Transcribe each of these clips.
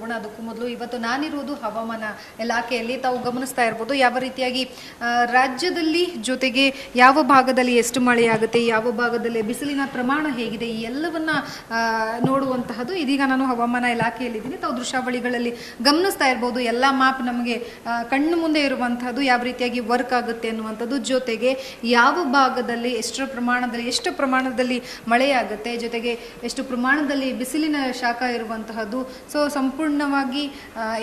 ಹೋಗೋಣ. ಅದಕ್ಕೂ ಮೊದಲು ಇವತ್ತು ನಾನಿರುವುದು ಹವಾಮಾನ ಇಲಾಖೆಯಲ್ಲಿ. ತಾವು ಗಮನಿಸ್ತಾ ಇರ್ಬೋದು ಯಾವ ರೀತಿಯಾಗಿ ರಾಜ್ಯದಲ್ಲಿ, ಜೊತೆಗೆ ಯಾವ ಭಾಗದಲ್ಲಿ ಎಷ್ಟು ಮಳೆಯಾಗುತ್ತೆ, ಯಾವ ಭಾಗದಲ್ಲಿ ಬಿಸಿಲಿನ ಪ್ರಮಾಣ ಹೇಗಿದೆ, ಈ ಎಲ್ಲವನ್ನ ನೋಡುವಂತಹದ್ದು. ಇದೀಗ ನಾನು ಹವಾಮಾನ ಇಲಾಖೆಯಲ್ಲಿದ್ದೀನಿ. ತಾವು ದೃಶ್ಯಾವಳಿಗಳಲ್ಲಿ ಗಮನಿಸ್ತಾ ಇರ್ಬೋದು ಎಲ್ಲ ಮ್ಯಾಪ್ ನಮಗೆ ಕಣ್ಣು ಮುಂದೆ ಇರುವಂತಹದ್ದು, ಯಾವ ರೀತಿಯಾಗಿ ವರ್ಕ್ ಆಗುತ್ತೆ ಅನ್ನುವಂಥದ್ದು, ಜೊತೆಗೆ ಯಾವ ಭಾಗದಲ್ಲಿ ಎಷ್ಟು ಪ್ರಮಾಣದಲ್ಲಿ ಮಳೆಯಾಗುತ್ತೆ, ಜೊತೆಗೆ ಎಷ್ಟು ಪ್ರಮಾಣದಲ್ಲಿ ಬಿಸಿಲಿನ ಶಾಖ ಇರುವಂತಹದ್ದು. ಸೊ ಸಂಪೂರ್ಣವಾಗಿ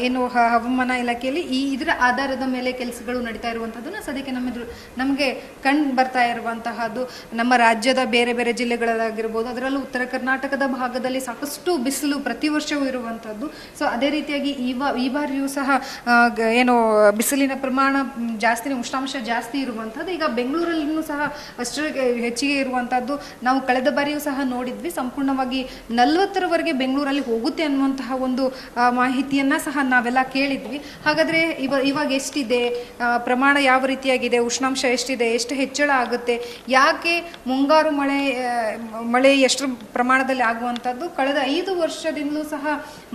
ಏನು ಹವಾಮಾನ ಇಲಾಖೆಯಲ್ಲಿ ಇದರ ಆಧಾರದ ಮೇಲೆ ಕೆಲಸಗಳು ನಡೀತಾ ಇರುವಂಥದ್ದನ್ನು ಸದ್ಯಕ್ಕೆ ನಮಗೆ ಕಂಡು ಬರ್ತಾ ಇರುವಂತಹದ್ದು. ನಮ್ಮ ರಾಜ್ಯದ ಬೇರೆ ಬೇರೆ ಜಿಲ್ಲೆಗಳಾಗಿರ್ಬೋದು, ಅದರಲ್ಲೂ ಉತ್ತರ ಕರ್ನಾಟಕದ ಭಾಗದಲ್ಲಿ ಸಾಕಷ್ಟು ಬಿಸಿಲು ಪ್ರತಿ ವರ್ಷವೂ ಇರುವಂಥದ್ದು. ಸೊ ಅದೇ ರೀತಿಯಾಗಿ ಈ ಬಾರಿಯೂ ಸಹ ಏನು ಬಿಸಿಲಿನ ಪ್ರಮಾಣ ಜಾಸ್ತಿ, ಉಷ್ಣಾಂಶ ಜಾಸ್ತಿ ಇರುವಂಥದ್ದು. ಈಗ ಬೆಂಗಳೂರಲ್ಲಿಯೂ ಸಹ ಅಷ್ಟರ ಹೆಚ್ಚಿಗೆ ಇರುವಂಥದ್ದು ನಾವು ಕಳೆದ ಬಾರಿಯೂ ಸಹ ನೋಡಿದ್ವಿ. ಸಂಪೂರ್ಣವಾಗಿ 40ರವರೆಗೆ ಬೆಂಗಳೂರಲ್ಲಿ ಹೋಗುತ್ತೆ ಅನ್ನುವಂತಹ ಒಂದು ಮಾಹಿತಿಯನ್ನ ಸಹ ನಾವೆಲ್ಲ ಕೇಳಿದ್ವಿ. ಹಾಗಾದ್ರೆ ಇವಾಗ ಎಷ್ಟಿದೆ ಪ್ರಮಾಣ, ಯಾವ ರೀತಿಯಾಗಿದೆ, ಉಷ್ಣಾಂಶ ಎಷ್ಟಿದೆ, ಎಷ್ಟು ಹೆಚ್ಚಳ ಆಗುತ್ತೆ, ಯಾಕೆ ಮುಂಗಾರು ಮಳೆ ಎಷ್ಟು ಪ್ರಮಾಣದಲ್ಲಿ ಆಗುವಂಥದ್ದು, ಕಳೆದ 5 ವರ್ಷದಿಂದಲೂ ಸಹ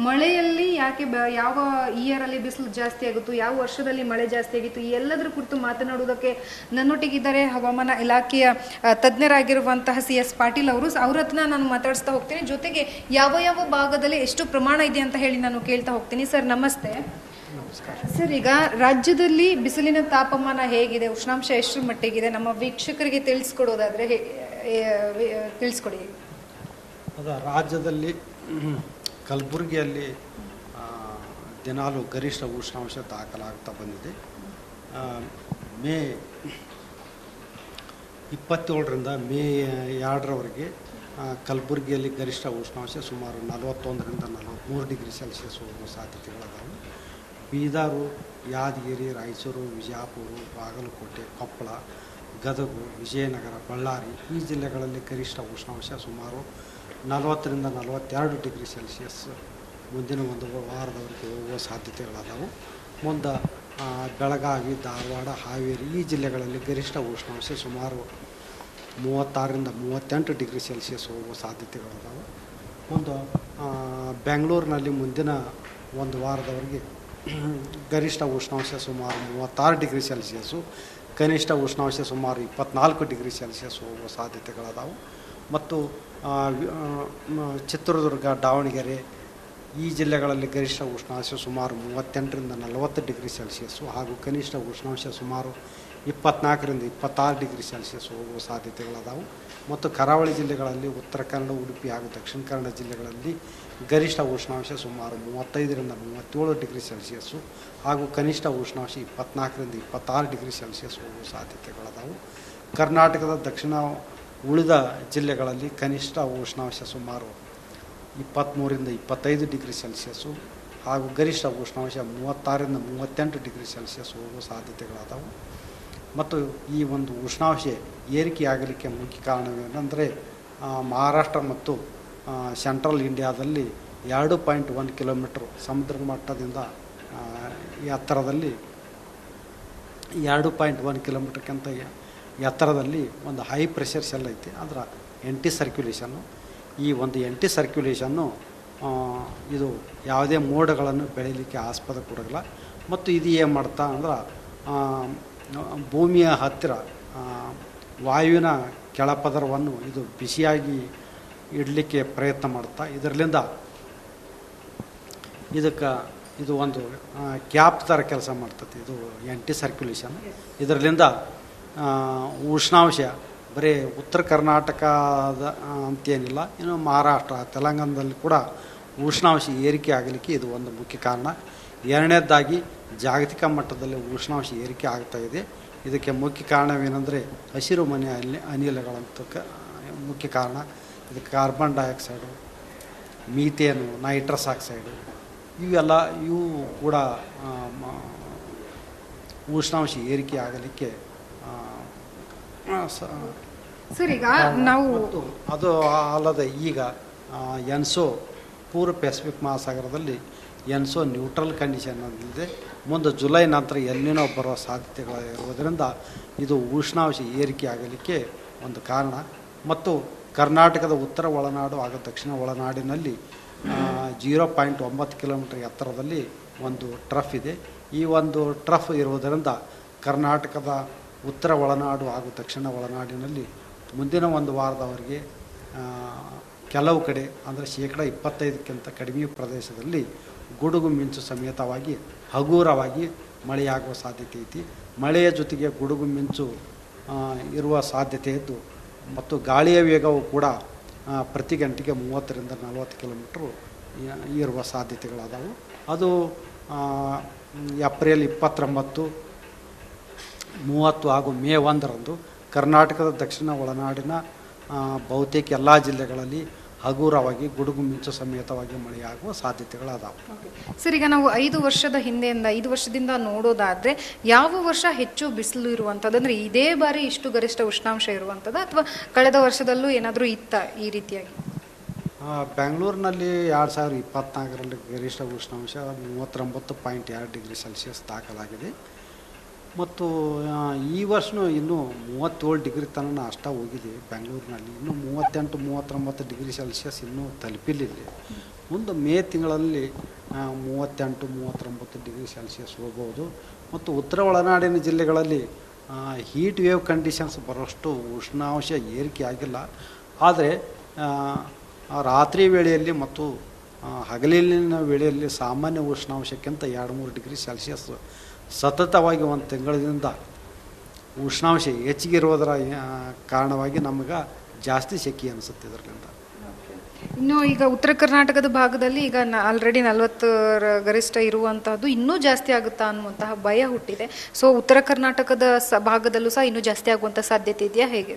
ಮಳೆಯಲ್ಲಿ ಯಾಕೆ ಯಾವ ಇಯರಲ್ಲಿ ಬಿಸಿಲು ಜಾಸ್ತಿ ಆಗುತ್ತೋ, ಯಾವ ವರ್ಷದಲ್ಲಿ ಮಳೆ ಜಾಸ್ತಿ ಆಗಿತ್ತು, ಈ ಎಲ್ಲದರ ಕುರಿತು ಮಾತನಾಡುವುದಕ್ಕೆ ನನ್ನೊಟ್ಟಿಗಿದ್ದಾರೆ ಹವಾಮಾನ ಇಲಾಖೆಯ ತಜ್ಞರಾಗಿರುವಂತಹ CS ಪಾಟೀಲ್ ಅವರು. ಅವ್ರ ಹತ್ರ ನಾನು ಮಾತಾಡಿಸ್ತಾ ಹೋಗ್ತೀನಿ. ಜೊತೆಗೆ ಯಾವ ಯಾವ ಭಾಗದಲ್ಲಿ ಎಷ್ಟು ಪ್ರಮಾಣ ಇದೆ ಅಂತ ಹೇಳಿ ನಾನು ಕೇಳ್ತಾ ಹೋಗ್ತೀನಿ. ಸರ್ ನಮಸ್ತೆ. ಸರ್, ಈಗ ರಾಜ್ಯದಲ್ಲಿ ಬಿಸಿಲಿನ ತಾಪಮಾನ ಹೇಗಿದೆ, ಉಷ್ಣಾಂಶ ಎಷ್ಟು ಮಟ್ಟಿಗಿದೆ, ನಮ್ಮ ವೀಕ್ಷಕರಿಗೆ ತಿಳಿಸ್ಕೊಡೋದಾದ್ರೆ ತಿಳಿಸ್ಕೊಡಿ. ರಾಜ್ಯದಲ್ಲಿ ಕಲಬುರಗಿಯಲ್ಲಿ ದಿನಾಲು ಗರಿಷ್ಠ ಉಷ್ಣಾಂಶ ದಾಖಲಾಗ್ತಾ ಬಂದಿದೆ. ಮೇ 27ರಿಂದ ಮೇ 2ರವರೆಗೆ ಕಲಬುರಗಿಯಲ್ಲಿ ಗರಿಷ್ಠ ಉಷ್ಣಾಂಶ ಸುಮಾರು 41ರಿಂದ 43 ಡಿಗ್ರಿ ಸೆಲ್ಸಿಯಸ್ ಹೋಗುವ ಸಾಧ್ಯತೆಗಳಿದ್ದಾವೆ. ಬೀದರು, ಯಾದಗಿರಿ, ರಾಯಚೂರು, ವಿಜಯಪುರ, ಬಾಗಲಕೋಟೆ, ಕೊಪ್ಪಳ, ಗದಗ, ವಿಜಯನಗರ, ಬಳ್ಳಾರಿ ಈ ಜಿಲ್ಲೆಗಳಲ್ಲಿ ಗರಿಷ್ಠ ಉಷ್ಣಾಂಶ ಸುಮಾರು 40ರಿಂದ 42 ಡಿಗ್ರಿ ಸೆಲ್ಸಿಯಸ್ ಮುಂದಿನ ಒಂದು ವಾರದವರೆಗೆ ಹೋಗುವ ಸಾಧ್ಯತೆಗಳಾದವು. ಮುಂದೆ ಬೆಳಗಾವಿ, ಧಾರವಾಡ, ಹಾವೇರಿ ಈ ಜಿಲ್ಲೆಗಳಲ್ಲಿ ಗರಿಷ್ಠ ಉಷ್ಣಾಂಶ ಸುಮಾರು 36ರಿಂದ 38 ಡಿಗ್ರಿ ಸೆಲ್ಸಿಯಸ್ ಹೋಗುವ ಸಾಧ್ಯತೆಗಳಿದಾವೆ. ಒಂದು ಬೆಂಗಳೂರಿನಲ್ಲಿ ಮುಂದಿನ ಒಂದು ವಾರದವರೆಗೆ ಗರಿಷ್ಠ ಉಷ್ಣಾಂಶ ಸುಮಾರು 36 ಡಿಗ್ರಿ ಸೆಲ್ಸಿಯಸ್ಸು, ಕನಿಷ್ಠ ಉಷ್ಣಾಂಶ ಸುಮಾರು 24 ಡಿಗ್ರಿ ಸೆಲ್ಸಿಯಸ್ ಹೋಗುವ ಸಾಧ್ಯತೆಗಳಿದಾವೆ. ಮತ್ತು ಚಿತ್ರದುರ್ಗ, ದಾವಣಗೆರೆ ಈ ಜಿಲ್ಲೆಗಳಲ್ಲಿ ಗರಿಷ್ಠ ಉಷ್ಣಾಂಶ ಸುಮಾರು 38ರಿಂದ 40 ಡಿಗ್ರಿ ಸೆಲ್ಸಿಯಸ್ಸು ಹಾಗೂ ಕನಿಷ್ಠ ಉಷ್ಣಾಂಶ ಸುಮಾರು 24ರಿಂದ 26 ಡಿಗ್ರಿ ಸೆಲ್ಸಿಯಸ್ ಹೋಗುವ ಸಾಧ್ಯತೆಗಳದಾವು. ಮತ್ತು ಕರಾವಳಿ ಜಿಲ್ಲೆಗಳಲ್ಲಿ ಉತ್ತರ ಕನ್ನಡ, ಉಡುಪಿ ಹಾಗೂ ದಕ್ಷಿಣ ಕನ್ನಡ ಜಿಲ್ಲೆಗಳಲ್ಲಿ ಗರಿಷ್ಠ ಉಷ್ಣಾಂಶ ಸುಮಾರು 35ರಿಂದ 37 ಡಿಗ್ರಿ ಸೆಲ್ಸಿಯಸ್ಸು ಹಾಗೂ ಕನಿಷ್ಠ ಉಷ್ಣಾಂಶ 24ರಿಂದ 26 ಡಿಗ್ರಿ ಸೆಲ್ಸಿಯಸ್ ಹೋಗುವ ಸಾಧ್ಯತೆಗಳದಾವು. ಕರ್ನಾಟಕದ ದಕ್ಷಿಣ ಉಳಿದ ಜಿಲ್ಲೆಗಳಲ್ಲಿ ಕನಿಷ್ಠ ಉಷ್ಣಾಂಶ ಸುಮಾರು 23ರಿಂದ 25 ಡಿಗ್ರಿ ಸೆಲ್ಸಿಯಸ್ಸು ಹಾಗೂ ಗರಿಷ್ಠ ಉಷ್ಣಾಂಶ 36ರಿಂದ 38 ಡಿಗ್ರಿ ಸೆಲ್ಸಿಯಸ್ ಹೋಗುವ ಸಾಧ್ಯತೆಗಳಾದವು. ಮತ್ತು ಈ ಒಂದು ಉಷ್ಣಾಂಶ ಏರಿಕೆಯಾಗಲಿಕ್ಕೆ ಮುಖ್ಯ ಕಾರಣವೇನೆಂದರೆ ಮಹಾರಾಷ್ಟ್ರ ಮತ್ತು ಸೆಂಟ್ರಲ್ ಇಂಡಿಯಾದಲ್ಲಿ 2.1 ಕಿಲೋಮೀಟ್ರ್ ಸಮುದ್ರ ಮಟ್ಟದಿಂದ ಎತ್ತರದಲ್ಲಿ 2.1 ಕಿಲೋಮೀಟ್ರ್ಗಿಂತ ಎತ್ತರದಲ್ಲಿ ಒಂದು ಹೈ ಪ್ರೆಷರ್ ಸೆಲ್ ಐತಿ. ಅದರ ಎಂಟಿ ಸರ್ಕ್ಯುಲೇಷನ್ನು, ಈ ಒಂದು ಎಂಟಿ ಸರ್ಕ್ಯುಲೇಷನ್ನು ಇದು ಯಾವುದೇ ಮೋಡಗಳನ್ನು ಬೆಳೀಲಿಕ್ಕೆ ಆಸ್ಪದ ಕೊಡೋಲ್ಲ. ಮತ್ತು ಇದು ಏನು ಮಾಡ್ತಾ ಅಂದ್ರೆ ಭೂಮಿಯ ಹತ್ತಿರ ವಾಯುವಿನ ಕೆಳಪದರವನ್ನು ಇದು ಬಿಸಿಯಾಗಿ ಇಡಲಿಕ್ಕೆ ಪ್ರಯತ್ನ ಮಾಡ್ತಾ, ಇದರಿಂದ ಇದು ಒಂದು ಕ್ಯಾಪ್ ಥರ ಕೆಲಸ ಮಾಡ್ತದೆ. ಇದು ಎಂಟಿ ಸರ್ಕ್ಯುಲೇಷನ್. ಇದರಿಂದ ಉಷ್ಣಾಂಶ ಬರೀ ಉತ್ತರ ಕರ್ನಾಟಕದ ಅಂತೇನಿಲ್ಲ, ಇನ್ನು ಮಹಾರಾಷ್ಟ್ರ, ತೆಲಂಗಾಣದಲ್ಲಿ ಕೂಡ ಉಷ್ಣಾಂಶ ಏರಿಕೆ ಆಗಲಿಕ್ಕೆ ಇದು ಒಂದು ಮುಖ್ಯ ಕಾರಣ. ಎರಡನೇದಾಗಿ ಜಾಗತಿಕ ಮಟ್ಟದಲ್ಲಿ ಉಷ್ಣಾಂಶ ಏರಿಕೆ ಆಗ್ತಾಯಿದೆ. ಇದಕ್ಕೆ ಮುಖ್ಯ ಕಾರಣವೇನೆಂದರೆ ಹಸಿರು ಮನೆ ಅನಿಲಗಳಂತ ಮುಖ್ಯ ಕಾರಣ. ಇದಕ್ಕೆ carbon dioxide, methane, nitrous oxide ಇವು ಕೂಡ ಉಷ್ಣಾಂಶ ಏರಿಕೆ ಆಗಲಿಕ್ಕೆ ಸರ್. ಈಗ ನಾವು ಅದು ಅಲ್ಲದೆ ಈಗ ಎನ್ಸೋ ಪೂರ್ವ ಪೆಸಿಫಿಕ್ ಮಹಾಸಾಗರದಲ್ಲಿ ಎನ್ಸೋ ನ್ಯೂಟ್ರಲ್ ಕಂಡೀಷನ್ ಅಂದಿದೆ. ಮುಂದೆ ಜುಲೈ ನಂತರ ಎಲ್ಲಿನೋ ಬರುವ ಸಾಧ್ಯತೆಗಳಿರುವುದರಿಂದ ಇದು ಉಷ್ಣಾಂಶ ಏರಿಕೆ ಆಗಲಿಕ್ಕೆ ಒಂದು ಕಾರಣ. ಮತ್ತು ಕರ್ನಾಟಕದ ಉತ್ತರ ಒಳನಾಡು ಹಾಗೂ ದಕ್ಷಿಣ ಒಳನಾಡಿನಲ್ಲಿ 0.9 ಕಿಲೋಮೀಟರ್ ಎತ್ತರದಲ್ಲಿ ಒಂದು ಟ್ರಫ್ ಇದೆ. ಈ ಒಂದು ಟ್ರಫ್ ಇರುವುದರಿಂದ ಕರ್ನಾಟಕದ ಉತ್ತರ ಒಳನಾಡು ಹಾಗೂ ದಕ್ಷಿಣ ಒಳನಾಡಿನಲ್ಲಿ ಮುಂದಿನ ಒಂದು ವಾರದವರೆಗೆ ಕೆಲವು ಕಡೆ ಅಂದರೆ 25% ಕಡಿಮೆ ಪ್ರದೇಶದಲ್ಲಿ ಗುಡುಗು ಮಿಂಚು ಸಮೇತವಾಗಿ ಹಗುರವಾಗಿ ಮಳೆಯಾಗುವ ಸಾಧ್ಯತೆ ಐತಿ. ಮಳೆಯ ಜೊತೆಗೆ ಗುಡುಗು ಮಿಂಚು ಇರುವ ಸಾಧ್ಯತೆ ಇದ್ದು ಮತ್ತು ಗಾಳಿಯ ವೇಗವು ಕೂಡ ಪ್ರತಿ ಗಂಟೆಗೆ 30ರಿಂದ 40 ಕಿಲೋಮೀಟ್ರು ಇರುವ ಸಾಧ್ಯತೆಗಳದಾವು. ಅದು ಏಪ್ರಿಲ್ 29, 30 ಹಾಗೂ ಮೇ 1ರಂದು ಕರ್ನಾಟಕದ ದಕ್ಷಿಣ ಒಳನಾಡಿನ ಬಹುತೇಕ ಎಲ್ಲ ಜಿಲ್ಲೆಗಳಲ್ಲಿ ಹಗುರವಾಗಿ ಗುಡುಗು ಮಿಂಚು ಸಮೇತವಾಗಿ ಮಳೆಯಾಗುವ ಸಾಧ್ಯತೆಗಳದಾವೆ. ಸರ್, ಈಗ ನಾವು 5 ವರ್ಷದಿಂದ ನೋಡೋದಾದರೆ ಯಾವ ವರ್ಷ ಹೆಚ್ಚು ಬಿಸಿಲು ಇರುವಂಥದ್ದು? ಅಂದರೆ ಇದೇ ಬಾರಿ ಇಷ್ಟು ಗರಿಷ್ಠ ಉಷ್ಣಾಂಶ ಇರುವಂಥದ್ದು ಅಥವಾ ಕಳೆದ ವರ್ಷದಲ್ಲೂ ಏನಾದರೂ ಇತ್ತಾ ಈ ರೀತಿಯಾಗಿ? ಬೆಂಗಳೂರಿನಲ್ಲಿ 2024ರಲ್ಲಿ ಗರಿಷ್ಠ ಉಷ್ಣಾಂಶ 39.2 ಡಿಗ್ರಿ ಸೆಲ್ಸಿಯಸ್ ದಾಖಲಾಗಿದೆ. ಮತ್ತು ಈ ವರ್ಷವೂ ಇನ್ನೂ 37 ಡಿಗ್ರಿ ತನಕ ಅಷ್ಟೇ ಹೋಗಿದೆ ಬೆಂಗಳೂರಿನಲ್ಲಿ. ಇನ್ನೂ 38-39 ಡಿಗ್ರಿ ಸೆಲ್ಸಿಯಸ್ ಇನ್ನೂ ತಲುಪಿಲ್ಲ. ಮುಂದೆ ಮೇ ತಿಂಗಳಲ್ಲಿ 38-39 ಡಿಗ್ರಿ ಸೆಲ್ಸಿಯಸ್ ಹೋಗ್ಬೋದು. ಮತ್ತು ಉತ್ತರ ಒಳನಾಡಿನ ಜಿಲ್ಲೆಗಳಲ್ಲಿ ಹೀಟ್ ವೇವ್ ಕಂಡೀಷನ್ಸ್ ಬರೋಷ್ಟು ಉಷ್ಣಾಂಶ ಏರಿಕೆ ಆಗಿಲ್ಲ. ಆದರೆ ರಾತ್ರಿ ವೇಳೆಯಲ್ಲಿ ಮತ್ತು ಹಗಲಿನ ವೇಳೆಯಲ್ಲಿ ಸಾಮಾನ್ಯ ಉಷ್ಣಾಂಶಕ್ಕಿಂತ 2-3 ಡಿಗ್ರಿ ಸೆಲ್ಸಿಯಸ್ ಸತತವಾಗಿ ಒಂದು ತಿಂಗಳಿಂದ ಉಷ್ಣಾಂಶ ಹೆಚ್ಚಿಗಿರುವುದರ ಕಾರಣವಾಗಿ ನಮಗೆ ಜಾಸ್ತಿ ಸೆಕೆ ಅನಿಸುತ್ತೆ ಇದರಿಂದ. ಇನ್ನು ಈಗ ಉತ್ತರ ಕರ್ನಾಟಕದ ಭಾಗದಲ್ಲಿ ಈಗ ಆಲ್ರೆಡಿ 40 ಗರಿಷ್ಠ ಇರುವಂತಹದ್ದು ಇನ್ನೂ ಜಾಸ್ತಿ ಆಗುತ್ತಾ ಅನ್ನುವಂತಹ ಭಯ ಹುಟ್ಟಿದೆ. ಸೊ ಉತ್ತರ ಕರ್ನಾಟಕದ ಭಾಗದಲ್ಲೂ ಸಹ ಇನ್ನೂ ಜಾಸ್ತಿ ಆಗುವಂಥ ಸಾಧ್ಯತೆ ಇದೆಯಾ, ಹೇಗೆ?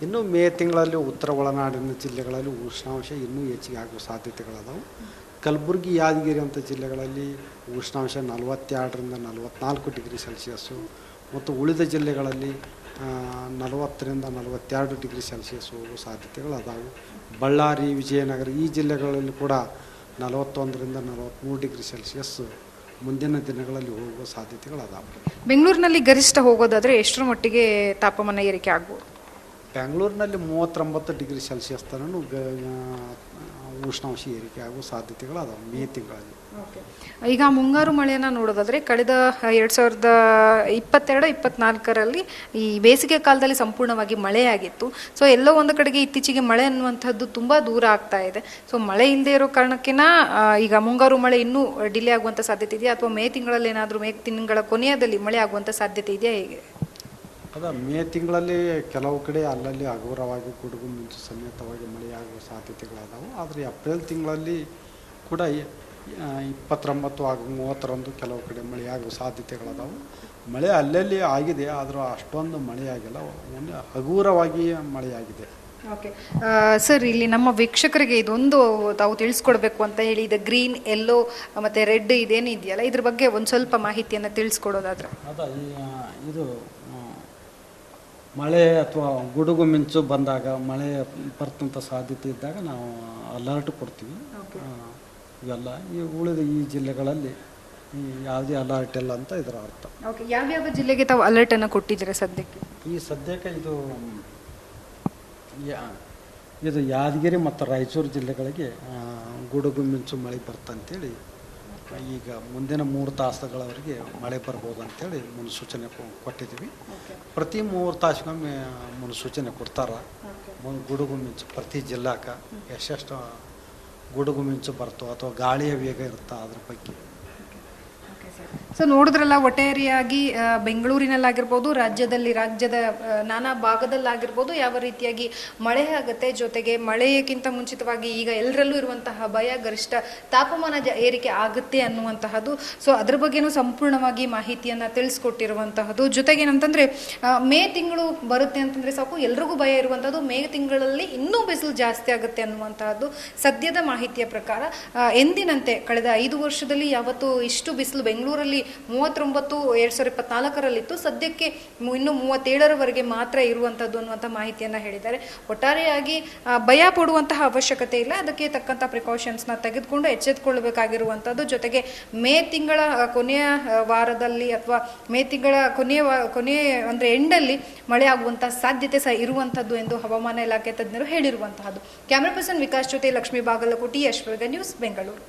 ಇನ್ನು ಮೇ ತಿಂಗಳಲ್ಲಿ ಉತ್ತರ ಒಳನಾಡಿನ ಜಿಲ್ಲೆಗಳಲ್ಲಿ ಉಷ್ಣಾಂಶ ಇನ್ನೂ ಹೆಚ್ಚಿಗೆ ಆಗುವ ಸಾಧ್ಯತೆಗಳದಾವು. ಕಲಬುರಗಿ, ಯಾದಗಿರಿ ಅಂಥ ಜಿಲ್ಲೆಗಳಲ್ಲಿ ಉಷ್ಣಾಂಶ 42ರಿಂದ 44 ಡಿಗ್ರಿ ಸೆಲ್ಸಿಯಸ್ಸು ಮತ್ತು ಉಳಿದ ಜಿಲ್ಲೆಗಳಲ್ಲಿ 40ರಿಂದ 42 ಡಿಗ್ರಿ ಸೆಲ್ಸಿಯಸ್ ಹೋಗುವ ಸಾಧ್ಯತೆಗಳದಾವು. ಬಳ್ಳಾರಿ, ವಿಜಯನಗರ ಈ ಜಿಲ್ಲೆಗಳಲ್ಲಿ ಕೂಡ 41ರಿಂದ 43 ಡಿಗ್ರಿ ಸೆಲ್ಸಿಯಸ್ ಮುಂದಿನ ದಿನಗಳಲ್ಲಿ ಹೋಗುವ ಸಾಧ್ಯತೆಗಳದಾವು. ಬೆಂಗಳೂರಿನಲ್ಲಿ ಗರಿಷ್ಠ ಹೋಗೋದಾದರೆ ಎಷ್ಟರ ಮಟ್ಟಿಗೆ ತಾಪಮಾನ ಏರಿಕೆ ಆಗ್ಬೋದು? ಬೆಂಗಳೂರಿನಲ್ಲಿ 39 ಡಿಗ್ರಿ ಸೆಲ್ಸಿಯಸ್ ತನೂ ಉಷ್ಣಾಂಶ ಏರಿಕೆ ಆಗುವ ಸಾಧ್ಯತೆಗಳದಾವೆ ಮೇ ತಿಂಗಳಲ್ಲಿ. ಈಗ ಮುಂಗಾರು ಮಳೆಯನ್ನು ನೋಡೋದಾದರೆ ಕಳೆದ 2022-24ರಲ್ಲಿ ಈ ಬೇಸಿಗೆ ಕಾಲದಲ್ಲಿ ಸಂಪೂರ್ಣವಾಗಿ ಮಳೆಯಾಗಿತ್ತು. ಸೊ ಎಲ್ಲೋ ಒಂದು ಕಡೆಗೆ ಇತ್ತೀಚೆಗೆ ಮಳೆ ಅನ್ನುವಂಥದ್ದು ತುಂಬ ದೂರ ಆಗ್ತಾ ಇದೆ. ಸೊ ಮಳೆ ಇಲ್ಲದೆ ಇರೋ ಕಾರಣಕ್ಕಿನ ಈಗ ಮುಂಗಾರು ಮಳೆ ಇನ್ನೂ ಡಿಲೇ ಆಗುವಂಥ ಸಾಧ್ಯತೆ ಇದೆಯಾ ಅಥವಾ ಮೇ ತಿಂಗಳಲ್ಲಿ ಏನಾದರೂ ಮೇ ತಿಂಗಳ ಕೊನೆಯದಲ್ಲಿ ಮಳೆ ಆಗುವಂಥ ಸಾಧ್ಯತೆ ಇದೆಯಾ, ಹೇಗೆ? ಮೇ ತಿಂಗಳಲ್ಲಿ ಕೆಲವು ಕಡೆ ಅಲ್ಲಲ್ಲಿ ಹಗುರವಾಗಿ ಗುಡುಗು ಮಿಂಚು ಸಮೇತವಾಗಿ ಮಳೆಯಾಗುವ ಸಾಧ್ಯತೆಗಳದಾವು. ಆದರೆ ಏಪ್ರಿಲ್ ತಿಂಗಳಲ್ಲಿ ಕೂಡ 29 ಹಾಗೂ 30ರಂದು ಕೆಲವು ಕಡೆ ಮಳೆಯಾಗುವ ಸಾಧ್ಯತೆಗಳದಾವು. ಮಳೆ ಅಲ್ಲಲ್ಲಿ ಆಗಿದೆ, ಆದರೂ ಅಷ್ಟೊಂದು ಮಳೆಯಾಗಿಲ್ಲ, ಹಗುರವಾಗಿ ಮಳೆಯಾಗಿದೆ. ಓಕೆ ಸರ್, ಇಲ್ಲಿ ನಮ್ಮ ವೀಕ್ಷಕರಿಗೆ ಇದೊಂದು ತಾವು ತಿಳಿಸ್ಕೊಡ್ಬೇಕು ಅಂತ ಹೇಳಿ, ಇದು ಗ್ರೀನ್, ಯೆಲ್ಲೋ ಮತ್ತು ರೆಡ್ ಇದೇನು ಇದೆಯಲ್ಲ, ಇದ್ರ ಬಗ್ಗೆ ಒಂದು ಸ್ವಲ್ಪ ಮಾಹಿತಿಯನ್ನು ತಿಳಿಸ್ಕೊಡೋದಾದ್ರೆ? ಇದು ಮಳೆ ಅಥವಾ ಗುಡುಗು ಮಿಂಚು ಬಂದಾಗ, ಮಳೆ ಬರ್ತಂಥ ಸಾಧ್ಯತೆ ಇದ್ದಾಗ ನಾವು ಅಲರ್ಟ್ ಕೊಡ್ತೀವಿ. ಇವೆಲ್ಲ ಉಳಿದ ಈ ಜಿಲ್ಲೆಗಳಲ್ಲಿ ಯಾವುದೇ ಅಲರ್ಟ್ ಇಲ್ಲ ಅಂತ ಇದರ ಅರ್ಥ. ಓಕೆ, ಯಾವ್ಯಾವ ಜಿಲ್ಲೆಗೆ ತಾವು ಅಲರ್ಟನ್ನು ಕೊಟ್ಟಿದ್ದೀರಾ ಸದ್ಯಕ್ಕೆ? ಸದ್ಯಕ್ಕೆ ಇದು ಯಾದಗಿರಿ ಮತ್ತು ರಾಯಚೂರು ಜಿಲ್ಲೆಗಳಿಗೆ ಗುಡುಗು ಮಿಂಚು ಮಳೆ ಬರ್ತಂತೇಳಿ ಈಗ ಮುಂದಿನ 3 ತಾಸುಗಳವರೆಗೆ ಮಳೆ ಬರ್ಬೋದು ಅಂತೇಳಿ ಮುನ್ಸೂಚನೆ ಕೊಟ್ಟಿದ್ದೀವಿ. ಪ್ರತಿ 3 ತಾಸಿಗೊಮ್ಮೆ ಮುನ್ಸೂಚನೆ ಕೊಡ್ತಾರೆ. ಗುಡುಗು ಮಿಂಚು ಪ್ರತಿ ಜಿಲ್ಲಾಕ್ಕೆ ಎಷ್ಟೆಷ್ಟು ಗುಡುಗು ಮಿಂಚು ಬರ್ತೋ ಅಥವಾ ಗಾಳಿಯ ವೇಗ ಇರುತ್ತಾ ಅದ್ರ ಬಗ್ಗೆ. ಸೊ ನೋಡಿದ್ರಲ್ಲ, ಒಟ್ಟಾರೆಯಾಗಿ ಬೆಂಗಳೂರಿನಲ್ಲಾಗಿರ್ಬೋದು, ರಾಜ್ಯದ ನಾನಾ ಭಾಗದಲ್ಲಾಗಿರ್ಬೋದು ಯಾವ ರೀತಿಯಾಗಿ ಮಳೆ ಆಗುತ್ತೆ. ಜೊತೆಗೆ ಮಳೆಯಕ್ಕಿಂತ ಮುಂಚಿತವಾಗಿ ಈಗ ಎಲ್ಲರಲ್ಲೂ ಇರುವಂತಹ ಭಯ ಗರಿಷ್ಠ ತಾಪಮಾನ ಏರಿಕೆ ಆಗುತ್ತೆ ಅನ್ನುವಂತಹದ್ದು. ಸೊ ಅದ್ರ ಬಗ್ಗೆನೂ ಸಂಪೂರ್ಣವಾಗಿ ಮಾಹಿತಿಯನ್ನು ತಿಳಿಸ್ಕೊಟ್ಟಿರುವಂತಹದ್ದು. ಜೊತೆಗೆ ಏನಂತಂದರೆ ಮೇ ತಿಂಗಳು ಬರುತ್ತೆ ಅಂತಂದರೆ ಸಾಕು, ಎಲ್ರಿಗೂ ಭಯ ಇರುವಂಥದ್ದು ಮೇ ತಿಂಗಳಲ್ಲಿ ಇನ್ನೂ ಬಿಸಿಲು ಜಾಸ್ತಿ ಆಗುತ್ತೆ ಅನ್ನುವಂತಹದ್ದು ಸದ್ಯದ ಮಾಹಿತಿಯ ಪ್ರಕಾರ. ಎಂದಿನಂತೆ ಕಳೆದ 5 ವರ್ಷದಲ್ಲಿ ಯಾವತ್ತೂ ಇಷ್ಟು ಬಿಸಿಲು ಬೆಂಗಳೂರಲ್ಲಿ 39 2024ರಲ್ಲಿತ್ತು, ಸದ್ಯಕ್ಕೆ ಇನ್ನು 37ರವರೆಗೆ ಮಾತ್ರ ಇರುವಂಥದ್ದು ಅನ್ನುವಂಥ ಮಾಹಿತಿಯನ್ನು ಹೇಳಿದ್ದಾರೆ. ಒಟ್ಟಾರೆಯಾಗಿ ಭಯ ಪಡುವಂತಹ ಅವಶ್ಯಕತೆ ಇಲ್ಲ, ಅದಕ್ಕೆ ತಕ್ಕಂಥ ಪ್ರಿಕಾಷನ್ಸ್ನ ತೆಗೆದುಕೊಂಡು ಎಚ್ಚೆತ್ತುಕೊಳ್ಳಬೇಕಾಗಿರುವಂಥದ್ದು. ಜೊತೆಗೆ ಮೇ ತಿಂಗಳ ಕೊನೆಯ ವಾರದಲ್ಲಿ ಅಥವಾ ಮೇ ತಿಂಗಳ ಕೊನೆಯ ಅಂದರೆ ಎಂಡಲ್ಲಿ ಮಳೆ ಆಗುವಂಥ ಸಾಧ್ಯತೆ ಸಹ ಇರುವಂಥದ್ದು ಎಂದು ಹವಾಮಾನ ಇಲಾಖೆ ತಜ್ಞರು ಹೇಳಿರುವಂತಹದ್ದು. ಕ್ಯಾಮರಾ ಪರ್ಸನ್ ವಿಕಾಸ್ ಜೊತೆ ಲಕ್ಷ್ಮೀ ಬಾಗಲಕೋಟಿ, ಯಶ್ವರ್ಗ ನ್ಯೂಸ್, ಬೆಂಗಳೂರು.